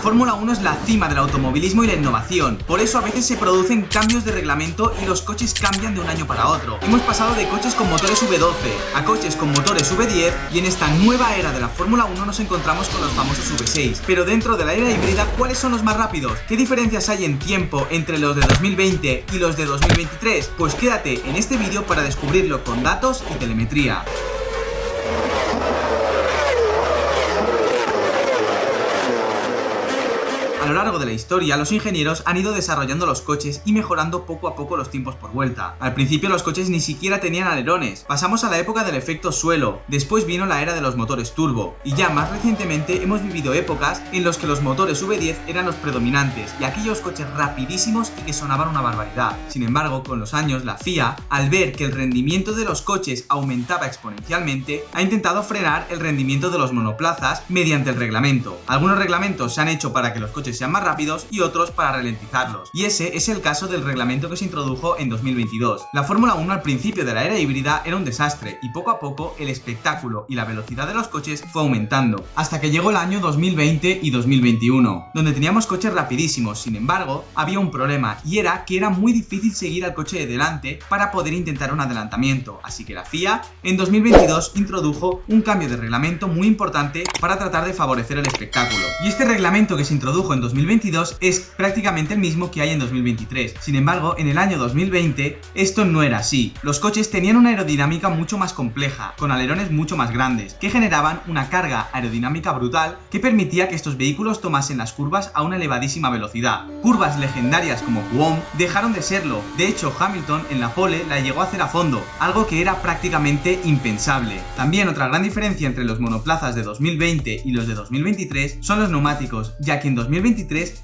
Fórmula 1 es la cima del automovilismo y la innovación, por eso a veces se producen cambios de reglamento y los coches cambian de un año para otro. Hemos pasado de coches con motores V12 a coches con motores V10 y en esta nueva era de la Fórmula 1 nos encontramos con los famosos V6. Pero dentro de la era híbrida, ¿cuáles son los más rápidos? ¿Qué diferencias hay en tiempo entre los de 2020 y los de 2023? Pues quédate en este vídeo para descubrirlo con datos y telemetría. A lo largo de la historia, los ingenieros han ido desarrollando los coches y mejorando poco a poco los tiempos por vuelta. Al principio los coches ni siquiera tenían alerones, pasamos a la época del efecto suelo, después vino la era de los motores turbo, y ya más recientemente hemos vivido épocas en las que los motores V10 eran los predominantes y aquellos coches rapidísimos y que sonaban una barbaridad. Sin embargo, con los años, la FIA, al ver que el rendimiento de los coches aumentaba exponencialmente, ha intentado frenar el rendimiento de los monoplazas mediante el reglamento. Algunos reglamentos se han hecho para que los coches sean más rápidos y otros para ralentizarlos. Y ese es el caso del reglamento que se introdujo en 2022. La Fórmula 1 al principio de la era híbrida era un desastre y poco a poco el espectáculo y la velocidad de los coches fue aumentando, hasta que llegó el año 2020 y 2021, donde teníamos coches rapidísimos. Sin embargo, había un problema y era que era muy difícil seguir al coche de delante para poder intentar un adelantamiento, así que la FIA en 2022 introdujo un cambio de reglamento muy importante para tratar de favorecer el espectáculo. Y este reglamento que se introdujo en 2022 es prácticamente el mismo que hay en 2023. Sin embargo, en el año 2020 esto no era así. Los coches tenían una aerodinámica mucho más compleja, con alerones mucho más grandes, que generaban una carga aerodinámica brutal que permitía que estos vehículos tomasen las curvas a una elevadísima velocidad. Curvas legendarias como Kuom dejaron de serlo. De hecho, Hamilton en la pole la llegó a hacer a fondo, algo que era prácticamente impensable. También otra gran diferencia entre los monoplazas de 2020 y los de 2023 son los neumáticos, ya que en 2023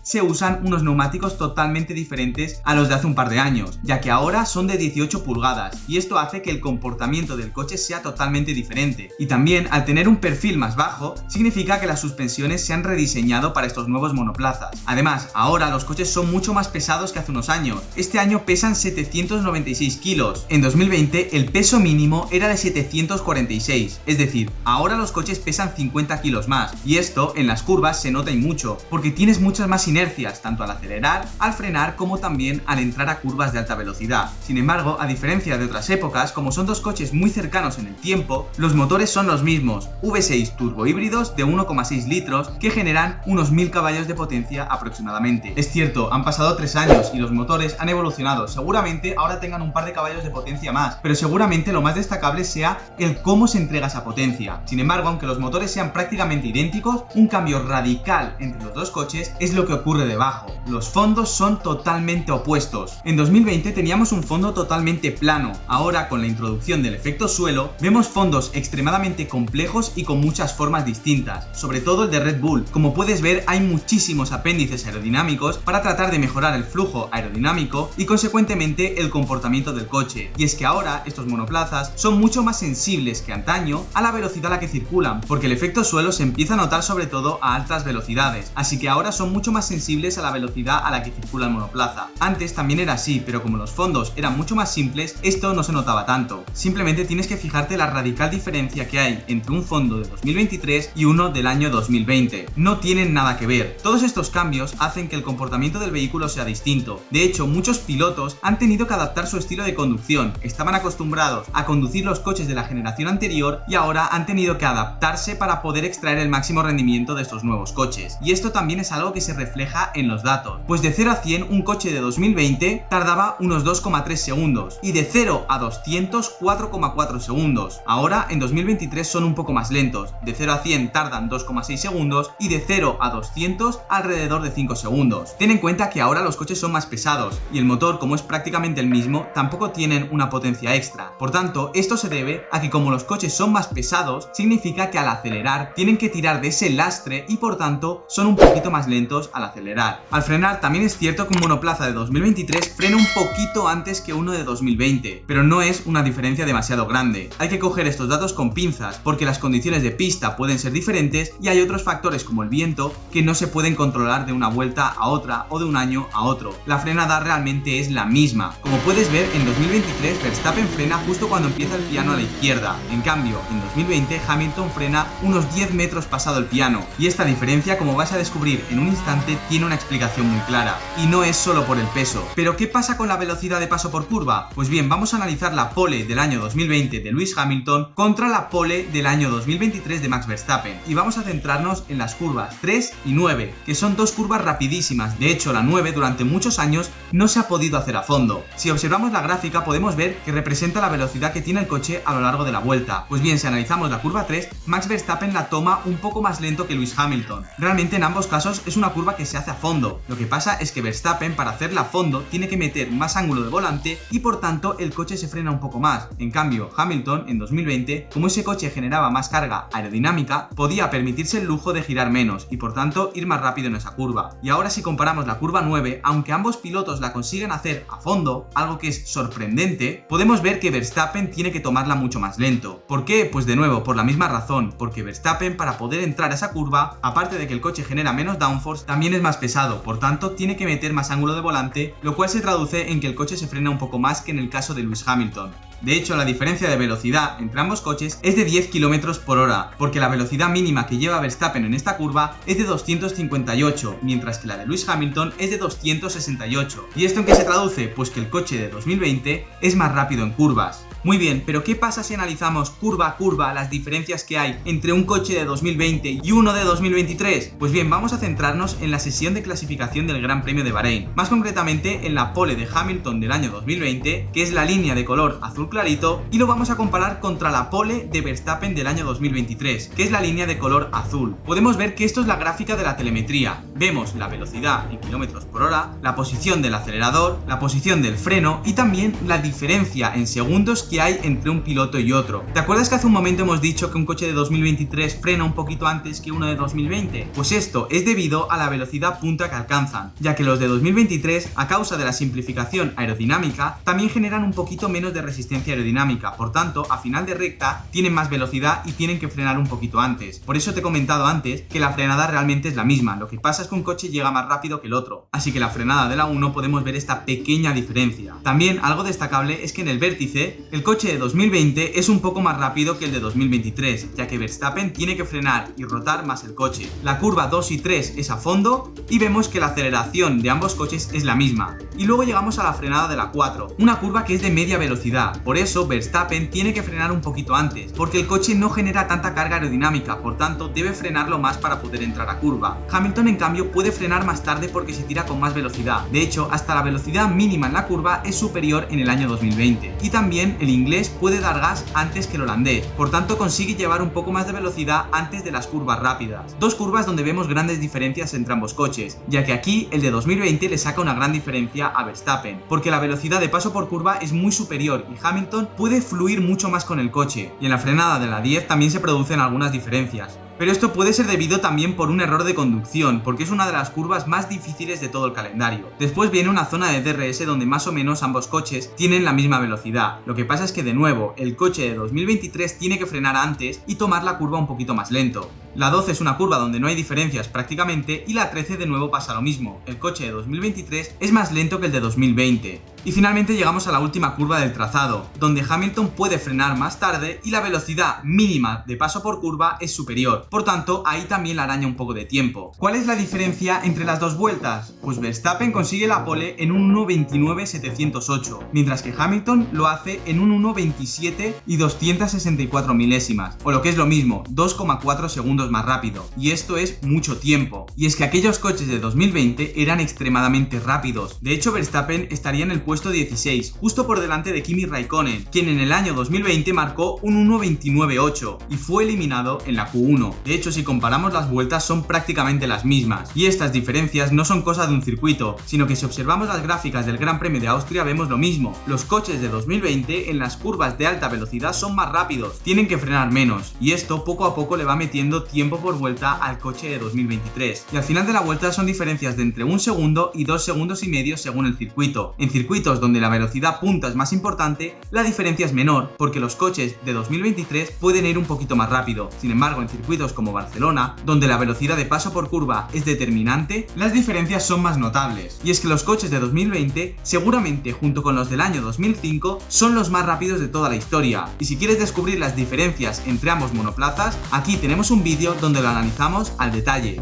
se usan unos neumáticos totalmente diferentes a los de hace un par de años, ya que ahora son de 18 pulgadas y esto hace que el comportamiento del coche sea totalmente diferente. Y también, al tener un perfil más bajo, significa que las suspensiones se han rediseñado para estos nuevos monoplazas. Además, ahora los coches son mucho más pesados que hace unos años. Este año pesan 796 kilos. En 2020 el peso mínimo era de 746, es decir, ahora los coches pesan 50 kilos más. Y esto en las curvas se nota y mucho, porque tienes muchas más inercias, tanto al acelerar, al frenar, como también al entrar a curvas de alta velocidad. Sin embargo, a diferencia de otras épocas, como son dos coches muy cercanos en el tiempo, los motores son los mismos, V6 turbo híbridos de 1,6 litros que generan unos 1000 caballos de potencia aproximadamente. Es cierto, han pasado 3 años y los motores han evolucionado, seguramente ahora tengan un par de caballos de potencia más, pero seguramente lo más destacable sea el cómo se entrega esa potencia. Sin embargo, aunque los motores sean prácticamente idénticos, un cambio radical entre los dos coches es lo que ocurre debajo. Los fondos son totalmente opuestos. En 2020 teníamos un fondo totalmente plano. Ahora, con la introducción del efecto suelo, vemos fondos extremadamente complejos y con muchas formas distintas, sobre todo el de Red Bull. Como puedes ver, hay muchísimos apéndices aerodinámicos para tratar de mejorar el flujo aerodinámico y consecuentemente el comportamiento del coche. Y es que ahora estos monoplazas son mucho más sensibles que antaño a la velocidad a la que circulan, porque el efecto suelo se empieza a notar sobre todo a altas velocidades, así que ahora son mucho más sensibles a la velocidad a la que circula el monoplaza. Antes también era así, pero como los fondos eran mucho más simples, esto no se notaba tanto. Simplemente tienes que fijarte la radical diferencia que hay entre un fondo de 2023 y uno del año 2020. No tienen nada que ver. Todos estos cambios hacen que el comportamiento del vehículo sea distinto. De hecho, muchos pilotos han tenido que adaptar su estilo de conducción. Estaban acostumbrados a conducir los coches de la generación anterior y ahora han tenido que adaptarse para poder extraer el máximo rendimiento de estos nuevos coches. Y esto también es algo que se refleja en los datos, pues de 0 a 100 un coche de 2020 tardaba unos 2,3 segundos y de 0 a 200 4,4 segundos. Ahora en 2023 son un poco más lentos, de 0 a 100 tardan 2,6 segundos y de 0 a 200 alrededor de 5 segundos. Ten en cuenta que ahora los coches son más pesados y el motor, como es prácticamente el mismo, tampoco tienen una potencia extra. Por tanto, esto se debe a que como los coches son más pesados, significa que al acelerar tienen que tirar de ese lastre y por tanto son un poquito más lentos al acelerar. Al frenar también es cierto que un monoplaza de 2023 frena un poquito antes que uno de 2020, pero no es una diferencia demasiado grande. Hay que coger estos datos con pinzas porque las condiciones de pista pueden ser diferentes y hay otros factores como el viento que no se pueden controlar de una vuelta a otra o de un año a otro. La frenada realmente es la misma. Como puedes ver, en 2023 Verstappen frena justo cuando empieza el piano a la izquierda. En cambio, en 2020 Hamilton frena unos 10 metros pasado el piano. Y esta diferencia, como vas a descubrir en en un instante tiene una explicación muy clara, y no es solo por el peso. ¿Pero qué pasa con la velocidad de paso por curva? Pues bien, vamos a analizar la pole del año 2020 de Lewis Hamilton contra la pole del año 2023 de Max Verstappen, y vamos a centrarnos en las curvas 3 y 9, que son dos curvas rapidísimas. De hecho, la 9 durante muchos años no se ha podido hacer a fondo. Si observamos la gráfica podemos ver que representa la velocidad que tiene el coche a lo largo de la vuelta. Pues bien, si analizamos la curva 3, Max Verstappen la toma un poco más lento que Lewis Hamilton. Realmente en ambos casos es una curva que se hace a fondo. Lo que pasa es que Verstappen, para hacerla a fondo, tiene que meter más ángulo de volante y por tanto el coche se frena un poco más. En cambio, Hamilton en 2020, como ese coche generaba más carga aerodinámica, podía permitirse el lujo de girar menos y por tanto ir más rápido en esa curva. Y ahora si comparamos la curva 9, aunque ambos pilotos la consiguen hacer a fondo, algo que es sorprendente, podemos ver que Verstappen tiene que tomarla mucho más lento. ¿Por qué? Pues de nuevo, por la misma razón, porque Verstappen, para poder entrar a esa curva, aparte de que el coche genera menos downforce, también es más pesado, por tanto tiene que meter más ángulo de volante, lo cual se traduce en que el coche se frena un poco más que en el caso de Lewis Hamilton. De hecho, la diferencia de velocidad entre ambos coches es de 10 km por hora, porque la velocidad mínima que lleva Verstappen en esta curva es de 258, mientras que la de Lewis Hamilton es de 268. ¿Y esto en qué se traduce? Pues que el coche de 2020 es más rápido en curvas. Muy bien, pero ¿qué pasa si analizamos curva a curva las diferencias que hay entre un coche de 2020 y uno de 2023? Pues bien, vamos a centrarnos en la sesión de clasificación del Gran Premio de Bahrein, más concretamente en la pole de Hamilton del año 2020, que es la línea de color azul clarito, y lo vamos a comparar contra la pole de Verstappen del año 2023, que es la línea de color azul. Podemos ver que esto es la gráfica de la telemetría. Vemos la velocidad en kilómetros por hora, la posición del acelerador, la posición del freno y también la diferencia en segundos que hay entre un piloto y otro. ¿Te acuerdas que hace un momento hemos dicho que un coche de 2023 frena un poquito antes que uno de 2020? Pues esto es debido a la velocidad punta que alcanzan, ya que los de 2023, a causa de la simplificación aerodinámica, también generan un poquito menos de resistencia aerodinámica, por tanto, a final de recta tienen más velocidad y tienen que frenar un poquito antes. Por eso te he comentado antes que la frenada realmente es la misma, lo que pasa es que un coche llega más rápido que el otro, así que la frenada de la 1 podemos ver esta pequeña diferencia. También algo destacable es que en el vértice, el coche de 2020 es un poco más rápido que el de 2023, ya que Verstappen tiene que frenar y rotar más el coche. La curva 2 y 3 es a fondo y vemos que la aceleración de ambos coches es la misma. Y luego llegamos a la frenada de la 4, una curva que es de media velocidad, por eso Verstappen tiene que frenar un poquito antes, porque el coche no genera tanta carga aerodinámica, por tanto debe frenarlo más para poder entrar a curva. Hamilton en cambio puede frenar más tarde porque se tira con más velocidad, de hecho hasta la velocidad mínima en la curva es superior en el año 2020. Y también el inglés puede dar gas antes que el holandés, por tanto consigue llevar un poco más de velocidad antes de las curvas rápidas. Dos curvas donde vemos grandes diferencias entre ambos coches, ya que aquí el de 2020 le saca una gran diferencia a Verstappen, porque la velocidad de paso por curva es muy superior y Hamilton puede fluir mucho más con el coche, y en la frenada de la 10 también se producen algunas diferencias. Pero esto puede ser debido también por un error de conducción, porque es una de las curvas más difíciles de todo el calendario. Después viene una zona de DRS donde más o menos ambos coches tienen la misma velocidad. Lo que pasa es que de nuevo, el coche de 2023 tiene que frenar antes y tomar la curva un poquito más lento. La 12 es una curva donde no hay diferencias prácticamente y la 13 de nuevo pasa lo mismo. El coche de 2023 es más lento que el de 2020. Y finalmente llegamos a la última curva del trazado, donde Hamilton puede frenar más tarde y la velocidad mínima de paso por curva es superior. Por tanto, ahí también la araña un poco de tiempo. ¿Cuál es la diferencia entre las dos vueltas? Pues Verstappen consigue la pole en un 1.29.708, mientras que Hamilton lo hace en un 1.27 y 264 milésimas, o lo que es lo mismo, 2,4 segundos más rápido. Y esto es mucho tiempo. Y es que aquellos coches de 2020 eran extremadamente rápidos. De hecho, Verstappen estaría en el puesto 16, justo por delante de Kimi Raikkonen, quien en el año 2020 marcó un 1.29.8 y fue eliminado en la Q1. De hecho, si comparamos las vueltas son prácticamente las mismas, y estas diferencias no son cosa de un circuito, sino que si observamos las gráficas del Gran Premio de Austria vemos lo mismo. Los coches de 2020 en las curvas de alta velocidad son más rápidos, tienen que frenar menos, y esto poco a poco le va metiendo tiempo por vuelta al coche de 2023. Y al final de la vuelta son diferencias de entre 1 segundo y 2 segundos y medio según el circuito. En circuitos donde la velocidad punta es más importante, la diferencia es menor, porque los coches de 2023 pueden ir un poquito más rápido. Sin embargo, en circuitos como Barcelona, donde la velocidad de paso por curva es determinante, las diferencias son más notables. Y es que los coches de 2020, seguramente junto con los del año 2005, son los más rápidos de toda la historia. Y si quieres descubrir las diferencias entre ambos monoplazas, aquí tenemos un vídeo donde lo analizamos al detalle.